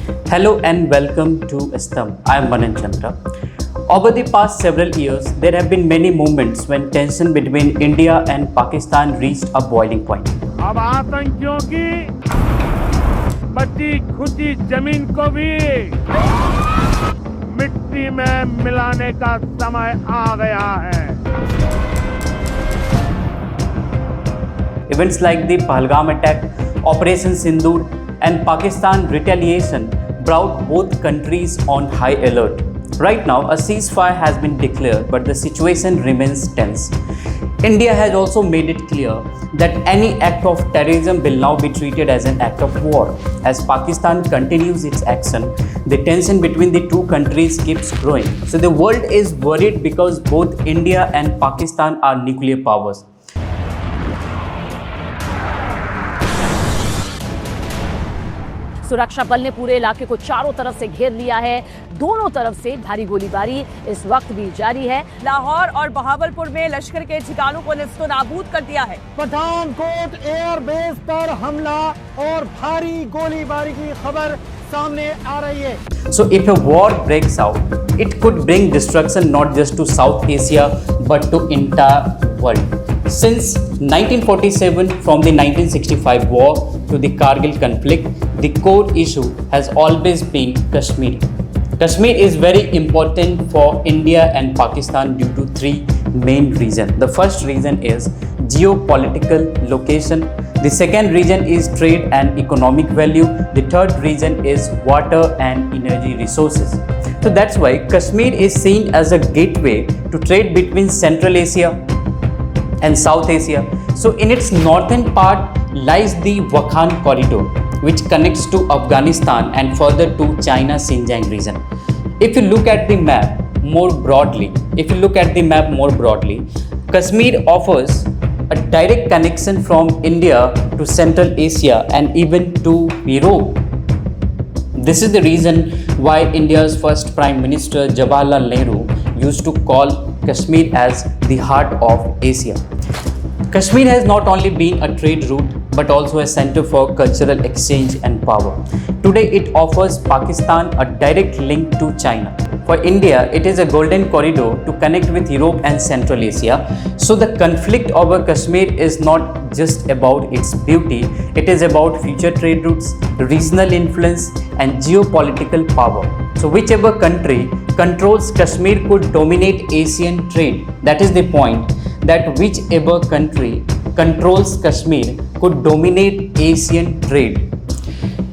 Hello and welcome to Istam. I am Manan Chandra. Over the past several years, there have been many moments when tension between India and Pakistan reached a boiling point. अब आतंकियों की बची खुची जमीन को भी मिट्टी में मिलाने का समय आ गया है। Events like the Pahalgam attack, Operation Sindoor, and Pakistan retaliation brought both countries on high alert. Right now, a ceasefire has been declared, but the situation remains tense. India has also made it clear that any act of terrorism will now be treated as an act of war. As Pakistan continues its action, the tension between the two countries keeps growing. So the world is worried because both India and Pakistan are nuclear powers. सुरक्षा बल ने पूरे इलाके को चारों तरफ से घेर लिया है। दोनों तरफ से भारी गोलीबारी इस वक्त भी जारी है। लाहौर और बहावलपुर में लश्कर के ठिकानों को नेस्तनाबूद कर दिया है। पठानकोट एयरबेस पर हमला और भारी गोलीबारी की खबर सामने आ रही है। So if a war breaks out, it could bring destruction not just to South Asia but to entire world. Since 1947, from the 1965 war to the Kargil conflict, the core issue has always been Kashmir. Kashmir is very important for India and Pakistan due to three main reasons. The first reason is geopolitical location. The second reason is trade and economic value. The third reason is water and energy resources. So that's why Kashmir is seen as a gateway to trade between Central Asia and South Asia. So in its northern part lies the Wakhan corridor, which connects to Afghanistan and further to China Xinjiang region. If you look at the map more broadly, Kashmir offers a direct connection from India to Central Asia and even to Europe. This is the reason why India's first Prime Minister Jawaharlal Nehru used to call Kashmir as the heart of Asia. Kashmir has not only been a trade route but also a center for cultural exchange and power. Today it offers Pakistan a direct link to China. For India, it is a golden corridor to connect with Europe and Central Asia. So the conflict over Kashmir is not just about its beauty, it is about future trade routes, regional influence and geopolitical power. So whichever country controls Kashmir could dominate Asian trade. That is the point, that whichever country controls Kashmir could dominate Asian trade.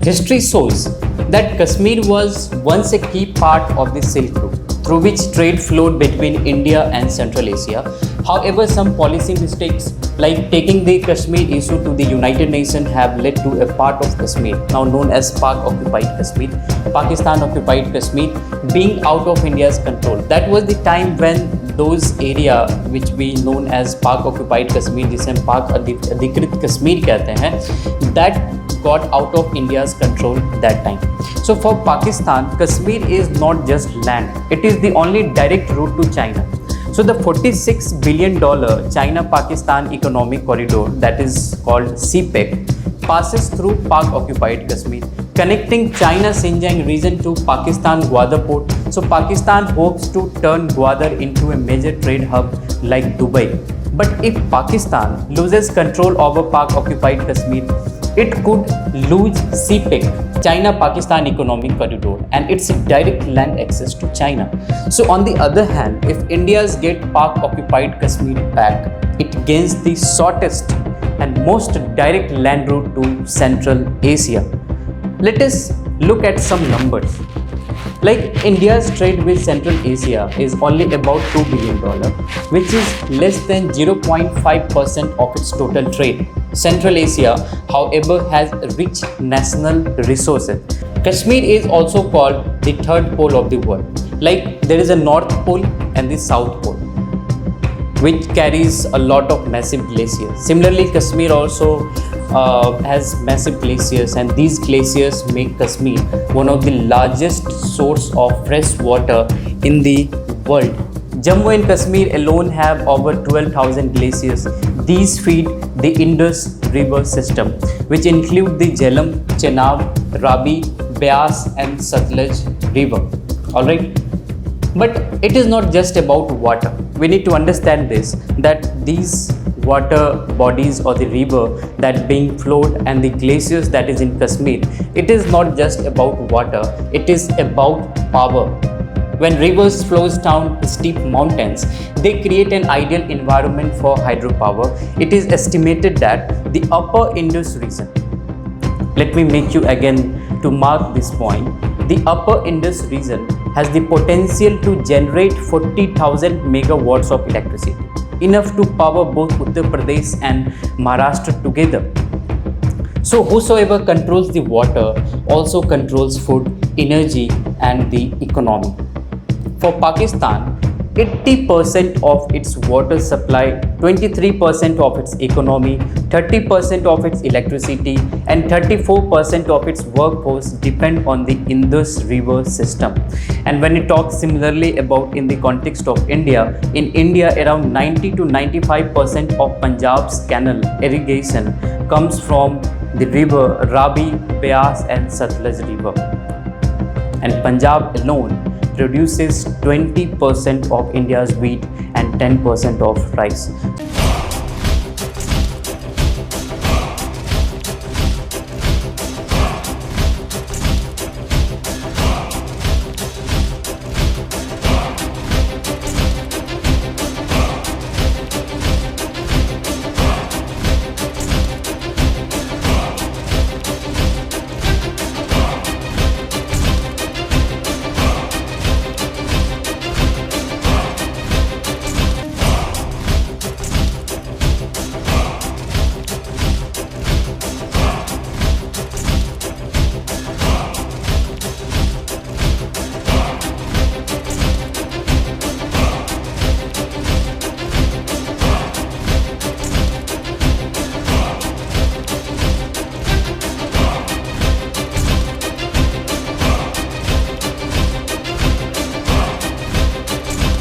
History shows that Kashmir was once a key part of the Silk Route, through which trade flowed between India and Central Asia. However, some policy mistakes like taking the Kashmir issue to the United Nations have led to a part of Kashmir, now known as Pak-occupied Kashmir, Pakistan-occupied Kashmir, being out of India's control. That was the time when those area which we known as Pak-occupied Kashmir, जिसे हम पाक अधिकृत कश्मीर कहते हैं, that got out of India's control that time. So for Pakistan, Kashmir is not just land, it is the only direct route to China. So the $46 billion China-Pakistan economic corridor, that is called CPEC, passes through Pak-occupied Kashmir, connecting China Xinjiang region to Pakistan Gwadar port. So Pakistan hopes to turn Gwadar into a major trade hub like Dubai. But if Pakistan loses control over Pak-occupied Kashmir, it could lose CPEC, China-Pakistan Economic Corridor, and its direct land access to China. So on the other hand, if India's get Pak-occupied Kashmir back, it gains the shortest and most direct land route to Central Asia. Let us look at some numbers. Like India's trade with Central Asia is only about $2 billion, which is less than 0.5% of its total trade. Central Asia, however, has rich national resources. Kashmir is also called the third pole of the world. Like there is a North Pole and the South Pole, which carries a lot of massive glaciers. Similarly, Kashmir also has massive glaciers, and these glaciers make Kashmir one of the largest source of fresh water in the world. Jammu and Kashmir alone have over 12,000 glaciers. These feed the Indus River system, which include the Jhelum, Chenab, Ravi, Beas and Satluj river. Alright? But it is not just about water. We need to understand this, that these water bodies or the river that being flowed and the glaciers that is in Kashmir, it is not just about water, it is about power. When rivers flows down steep mountains, they create an ideal environment for hydropower. It is estimated that the upper Indus region, let me make you again to mark this point, the upper Indus region has the potential to generate 40,000 megawatts of electricity, enough to power both Uttar Pradesh and Maharashtra together. So whosoever controls the water also controls food, energy and the economy. For Pakistan, 80% of its water supply, 23% of its economy, 30% of its electricity and 34% of its workforce depend on the Indus River system. And when you talk similarly about in the context of India, in India around 90 to 95% of Punjab's canal irrigation comes from the river Ravi, Beas and Satluj river. And Punjab alone produces 20% of India's wheat and 10% of rice.